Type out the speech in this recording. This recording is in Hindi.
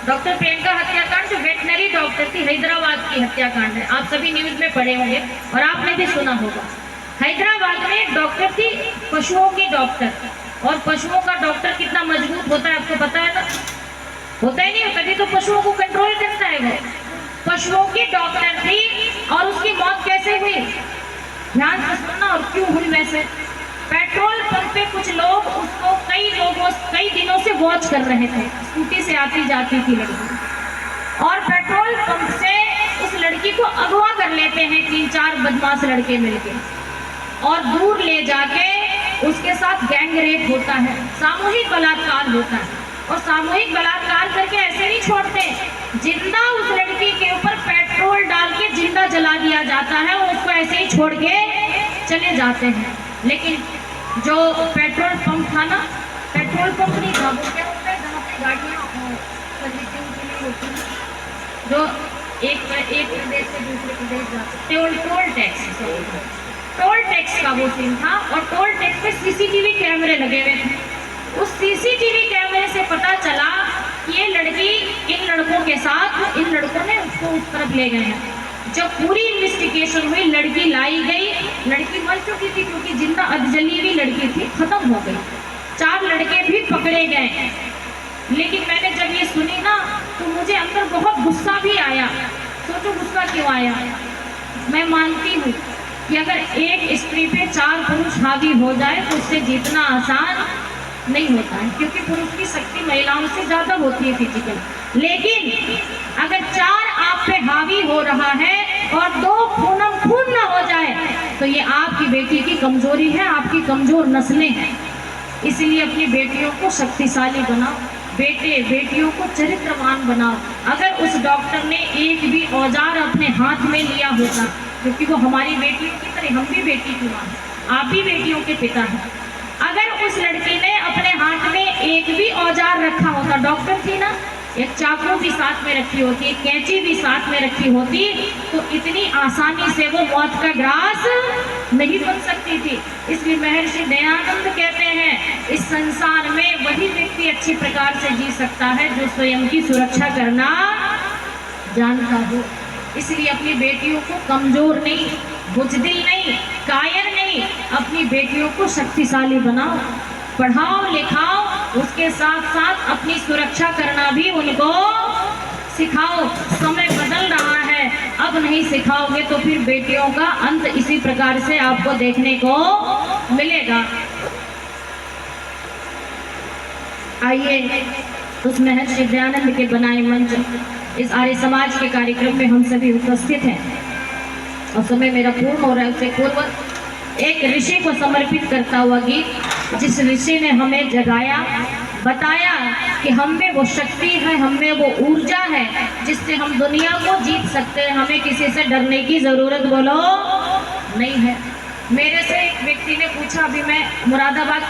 डॉक्टर प्रियंका हत्याकांड जो वेटनरी डॉक्टर थी, हैदराबाद की हत्याकांड है। आप सभी न्यूज में पढ़े होंगे और आपने भी सुना होगा। हैदराबाद में एक डॉक्टर थी, पशुओं की डॉक्टर। और पशुओं का डॉक्टर कितना मजबूत होता है आपको पता है ना? होता ही नहीं, तभी तो पशुओं को कंट्रोल करता है वो। पशुओं की डॉक्टर थी और उसकी मौत कैसे हुई, ध्यान से सुनना। और क्यों हुई वैसे? पेट्रोल पंप पे कुछ लोग उसको कई दिनों से वॉच कर रहे थे। स्कूटी से आती जाती थी लड़की, और पेट्रोल पंप से उस लड़की को अगवा कर लेते हैं 3-4 बदमाश लड़के मिलके, और दूर ले जाके उसके साथ गैंग रेप होता है, सामूहिक बलात्कार होता है। और सामूहिक बलात्कार करके ऐसे नहीं छोड़ते, जिंदा उस लड़की के ऊपर पेट्रोल डाल के जिंदा जला दिया जाता है और उसको ऐसे ही छोड़ के चले जाते हैं। लेकिन जो पेट्रोल पंप था ना, पेट्रोल पंप नहीं था, वो क्या होता है जहाँ पे गाड़ियाँ सर्विसिंग के लिए होती हैं, जो एक प्रदेश से दूसरे प्रदेश जाते, टोल टैक्स का वो सीन था। और टोल टैक्स पे सीसीटीवी कैमरे लगे हुए थे। उस सीसीटीवी कैमरे से पता चला कि ये लड़की इन लड़कों के साथ, इन लड़कों ने उसको उस तरफ ले गए हैं। जब पूरी इन्वेस्टिगेशन हुई, लड़की लाई गई, लड़की मर चुकी थी क्योंकि जिंदा अधजली हुई लड़की थी, खत्म हो गई। 4 लड़के भी पकड़े गए। लेकिन मैंने जब ये सुनी ना तो मुझे अंदर बहुत गुस्सा भी आया। सोचो गुस्सा क्यों आया? मैं मानती हूँ कि अगर एक स्त्री पे 4 पुरुष हावी हो जाए तो उससे जीतना आसान नहीं होता है, क्योंकि पुरुष की शक्ति महिलाओं से ज्यादा होती है फिजिकल। लेकिन अगर 4 आप पे हावी हो रहा है और 2 खूनम खून ना हो जाए तो ये आपकी बेटी की कमजोरी है, आपकी कमजोर नस्लें हैं। इसलिए अपनी बेटियों को शक्तिशाली बनाओ, बेटियों को चरित्रवान बनाओ। अगर उस डॉक्टर ने एक भी औजार अपने हाथ में लिया होता, क्योंकि वो हमारी बेटियों की तरह, हम भी बेटी की मां, आप भी बेटियों के पिता हैं। अगर उस लड़की ने अपने हाथ में एक भी औजार रखा होता, डॉक्टर थी ना, एक चाकू भी साथ में रखी होती, एक कैंची भी साथ में रखी होती, तो इतनी आसानी से वो मौत का ग्रास नहीं बन सकती थी। इसलिए महर्षि दयानंद कहते हैं, इस संसार में वही व्यक्ति अच्छी प्रकार से जी सकता है जो स्वयं की सुरक्षा करना जानता हो। इसलिए अपनी बेटियों को कमजोर नहीं, बुजदिल नहीं, कायर नहीं, अपनी बेटियों को शक्तिशाली बनाओ, पढ़ाओ लिखाओ, उसके साथ साथ अपनी सुरक्षा करना भी उनको सिखाओ। समय बदल रहा है, अब नहीं सिखाओगे तो फिर बेटियों का अंत इसी प्रकार से आपको देखने को मिलेगा। आइए उस महर्षि दयानंद के बनाए मंच, इस आर्य समाज के कार्यक्रम में हम सभी उपस्थित हैं और समय मेरा पूर्ण हो रहा है। उससे पूर्व एक ऋषि को समर्पित करता हुआ गीत, जिस ऋषि ने हमें जगाया, बताया कि हम में वो शक्ति है, हम में वो ऊर्जा है जिससे हम दुनिया को जीत सकते हैं। हमें किसी से डरने की जरूरत बोलो नहीं है। मेरे से एक व्यक्ति ने पूछा, अभी मैं मुरादाबाद